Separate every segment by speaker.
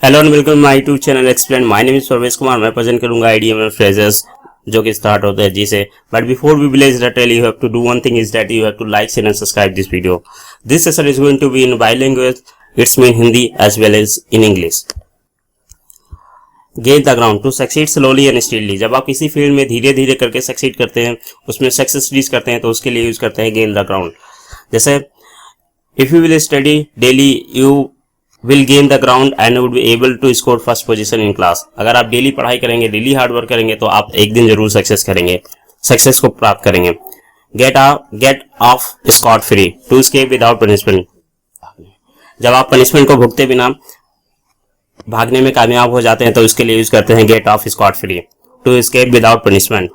Speaker 1: Hello and welcome my YouTube channel explain. My name is Parvesh Kumar. मैं present करूंगा आईडियम and phrases जो कि start होते हैं जी से। But before we will just tell you have to do one thing is that you have to like share and subscribe this video. This session is going to be in bilingual, it's mean Hindi as well as in English. Gain the ground to succeed slowly and steadily. जब आप किसी field में धीरे धीरे करके succeed करते हैं, उसमें सक्सेस रीच करते हैं, तो उसके लिए यूज करते हैं गेन द ग्राउंड। जैसे if you will study daily you will gain the ground and would be able to score first position in class। अगर आप डेली पढ़ाई करेंगे, डेली हार्ड वर्क करेंगे, तो आप एक दिन जरूर सक्सेस करेंगे, सक्सेस को प्राप्त करेंगे। Get off scot free to escape without punishment. जब आप पनिशमेंट को भुगते बिना भागने में कामयाब हो जाते हैं, तो उसके लिए यूज करते हैं get off scot free to escape without punishment.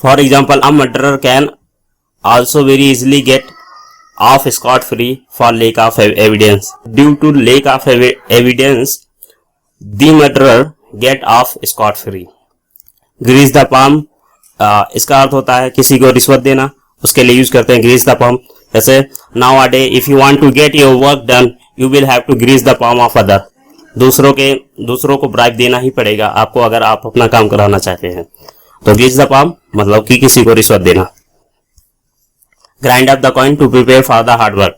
Speaker 1: For example, a murderer can also very easily get off scot free for lack of evidence। Due to lack of evidence, the murderer get off scot free। grease the palm, इसका अर्थ होता है किसी को रिश्वत देना, उसके लिए यूज करते हैं grease the palm। जैसे nowadays if you want to get your work done you will have to grease the palm of other। दूसरों को ब्राइब देना ही पड़ेगा आपको अगर आप अपना काम कराना चाहते हैं। तो grease the palm मतलब कि किसी को रिश्वत देना। grind up the coin to prepare for the hard work।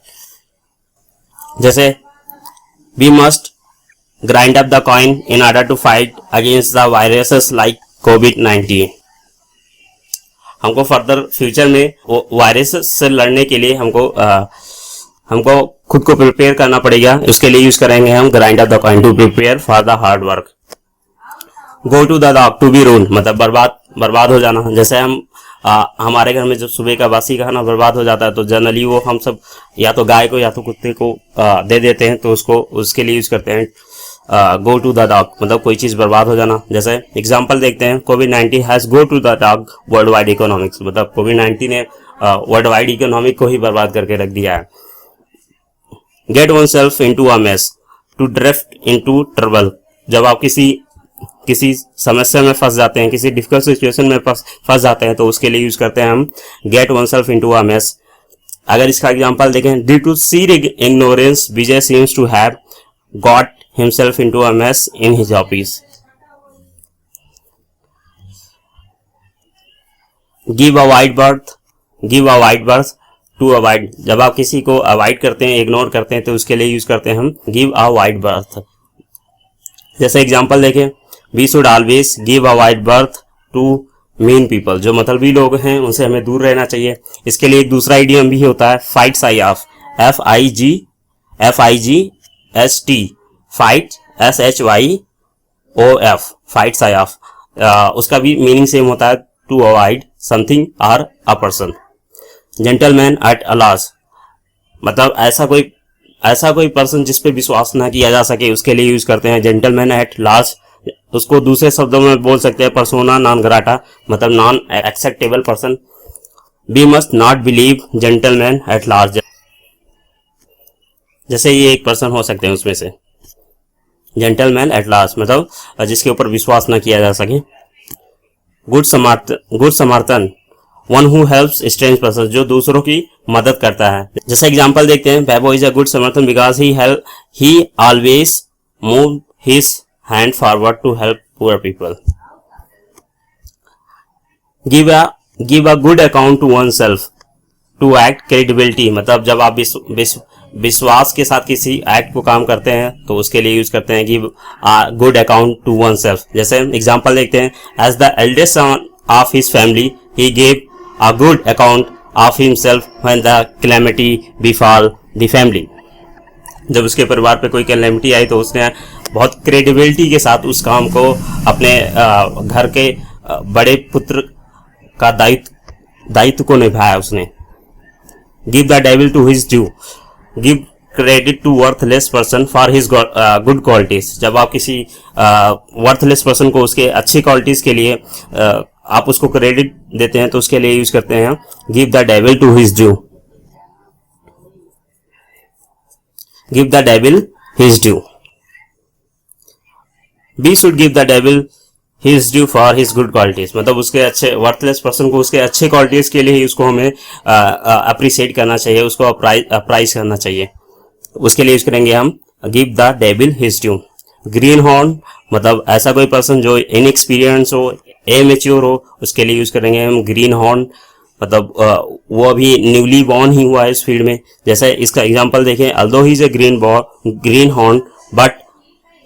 Speaker 1: जैसे we must grind up the coin in order to fight against the viruses like COVID-19। हमको फर्दर फ्यूचर में वायरस से लड़ने के लिए हमको खुद को प्रिपेयर करना पड़ेगा, उसके लिए यूज करेंगे हम grind up the coin to prepare for the hard work। go to the dog to be ruined मतलब बर्बाद हो जाना। जैसे हमारे घर में जब सुबह का बासी खाना बर्बाद हो जाता है, तो जनरली वो हम सब या तो गाय को या तो कुत्ते को दे देते हैं, तो उसके लिए यूज करते हैं गो टू द डॉग मतलब कोई चीज बर्बाद हो जाना। जैसे एग्जांपल देखते हैं, कोविड-19 has go to the dog world wide economics मतलब कोविड-19 ने वर्ल्ड वाइड इकोनॉमिक को ही बर्बाद करके रख दिया है। Get oneself into a mess to drift into trouble. जब आप किसी समस्या में फंस जाते हैं, किसी डिफिकल्ट सिचुएशन में फंस जाते हैं, तो उसके लिए यूज करते हैं हम get oneself into a mess. अगर इसका एग्जांपल देखें, due to sheer ignorance Vijay seems to have got himself into a mess in his office. Give a wide berth to avoid. जब आप किसी को अवॉइड करते हैं, इग्नोर करते हैं, तो उसके लिए यूज करते हैं हम गिव अ वाइड बर्थ। जैसे एग्जांपल देखें, we should always give a wide berth to mean people. जो मतलबी लोग हैं उनसे हमें दूर रहना चाहिए। इसके लिए एक दूसरा इडियम भी होता है, fight sigh of, FIGHT, fight SHYOF, fight sigh of. उसका भी मीनिंग सेम होता है, टू अवॉइड समथिंग और a person. Gentleman at a loss मतलब ऐसा कोई पर्सन जिस पे विश्वास ना किया जा सके, उसके लिए यूज करते हैं जेंटलमैन एट लार्ज। उसको दूसरे शब्दों में बोल सकते हैं पर्सोना नॉन ग्राटा मतलब non acceptable person. We must not believe gentleman at large. जैसे ये एक पर्सन हो सकते हैं उसमें से, जेंटलमैन एट लार्ज मतलब जिसके ऊपर विश्वास ना किया जा सके। गुड समर्थन one who helps strange person जो दूसरों की मदद करता है। जैसे एग्जांपल देखते हैं, बैबो is a good samaritan because he always move his hand forward to help poor people. Give a good account to oneself to act credibility मतलब जब आप विश्वास के साथ किसी एक्ट को काम करते हैं, तो उसके लिए यूज करते हैं give a good account to oneself. जैसे एग्जांपल देखते हैं, as the eldest son of his family he gave a good account of himself when the calamity befall the family। जब उसके परिवार पे कोई कैलेमिटी आई, तो उसने बहुत क्रेडिबिलिटी के साथ उस काम को अपने घर के बड़े पुत्र का दायित्व को निभाया उसने। Give the devil to his due, give credit to worthless person for his good qualities. जब आप किसी वर्थलेस पर्सन को उसके अच्छी क्वालिटीज के लिए आप उसको क्रेडिट देते हैं, तो उसके लिए यूज करते हैं give the devil to his due. Give the devil his due. We should give the devil his due for his good qualities मतलब उसके अच्छे वर्थलेस पर्सन को उसके अच्छे क्वालिटीज के लिए ही उसको हमें अप्रिशिएट करना चाहिए, उसको अप्राइज करना चाहिए। उसके लिए यूज करेंगे हम give the devil his due. Green horn मतलब ऐसा कोई पर्सन जो इनएक्सपीरियंस हो, इमेच्योर हो, उसके लिए यूज करेंगे हम ग्रीन हॉर्न। मतलब वो अभी न्यूली बॉर्न ही हुआ है इस फील्ड में। जैसे इसका एग्जांपल देखें, although he is a green horn but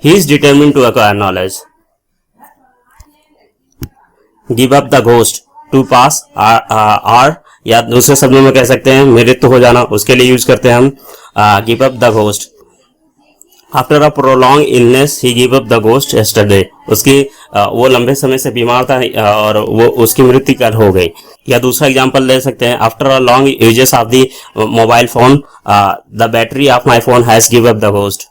Speaker 1: he is determined to acquire knowledge. Give up the ghost to pass over, या दूसरे शब्दों में कह सकते हैं मृत्यु हो जाना, उसके लिए यूज करते हैं हम give up the ghost. After a prolong illness he give up the ghost yesterday, उसकी वो लंबे समय से बीमार था और वो उसकी मृत्यु कल हो गई। या दूसरा एग्जांपल ले सकते हैं, after a long usages of the mobile phone the battery of my phone has give up the ghost.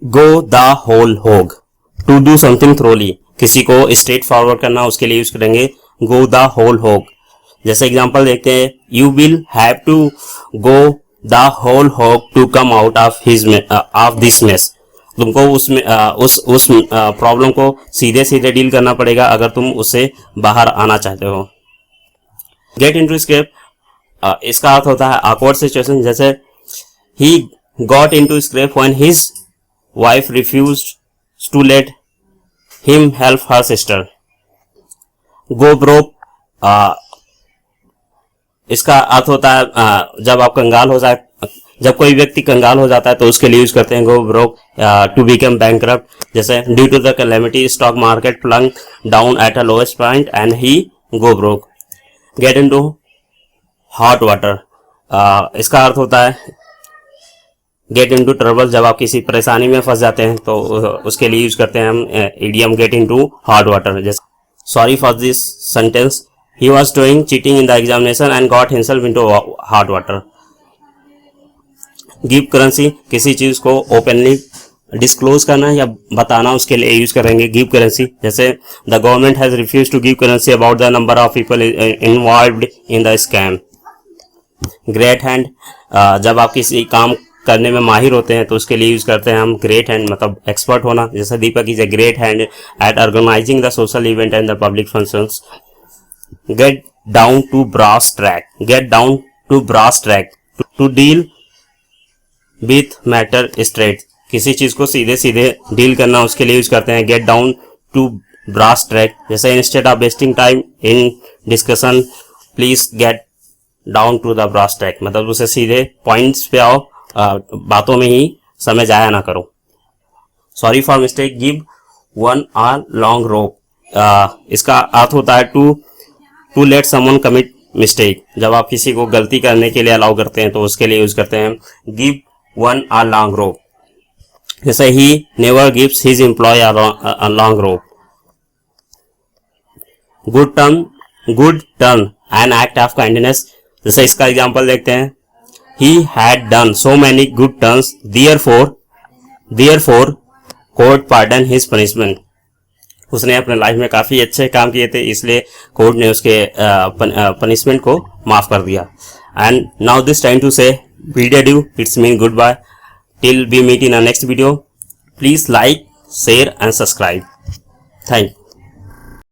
Speaker 1: Go the whole hog to do something thoroughly, किसी को स्ट्रेट फॉरवर्ड करना, उसके लिए यूज करेंगे गो द होल होग। जैसे example देखते हैं, you will have to go the whole hog to come out of this mess, तुमको उसमें उस प्रॉब्लम को सीधे सीधे डील करना पड़ेगा अगर तुम उससे बाहर आना चाहते हो। गेट इनटू स्क्रैप, इसका अर्थ होता है awkward सिचुएशन। जैसे he got into scrape when his wife refused to let him help her sister. Go broke, इसका अर्थ होता है जब आप कंगाल हो जाए, जब कोई व्यक्ति कंगाल हो जाता है तो उसके लिए यूज करते हैं go broke to become bankrupt. जैसे due to the calamity stock market plunge down at a lowest point and he go broke. Get into hot water, इसका अर्थ होता है गेट इनटू ट्रबल, जब आप किसी परेशानी में फंस जाते हैं तो उसके लिए यूज करते हैं हम idiom get into hot water. जैसे sorry for this sentence, he was doing cheating in the examination and got himself into hot water। Give currency, किसी चीज को ओपनली डिस्क्लोज करना या बताना, उसके लिए यूज करेंगे गिव करेंसी। जैसे the government has refuse to give currency about the number of people involved in the scam. Great hand, जब आप किसी काम करने में माहिर होते हैं तो उसके लिए यूज करते हैं हम ग्रेट हैंड, मतलब एक्सपर्ट होना। जैसे Deepak is a great hand at organising the social event and the public functions. Get down to brass track, get down to brass track, to deal with matter straight, किसी चीज को सीधे सीधे deal करना, उसके लिए यूज करते हैं get down to brass track। जैसे instead of wasting time in discussion please get down to the brass track, मतलब उसे सीधे पॉइंट्स पे आओ, बातों में ही समय जाया ना करो। Sorry for mistake, give one a long rope, इसका अर्थ होता है to let someone commit mistake, जब आप किसी को गलती करने के लिए अलाउ करते हैं तो उसके लिए यूज करते हैं give one a long rope. जैसे ही never gives his employ a long rope. Good turn an act of kindness, जैसे इसका एग्जांपल देखते हैं, he had done so many good turns therefore court pardon his punishment, उसने अपने life में काफी अच्छे काम किए थे इसलिए कोर्ट ने उसके पनिशमेंट को माफ कर दिया। And now this time to say bid adieu, it's mean goodbye till we meet in our next video. Please like, share and subscribe. Thank you.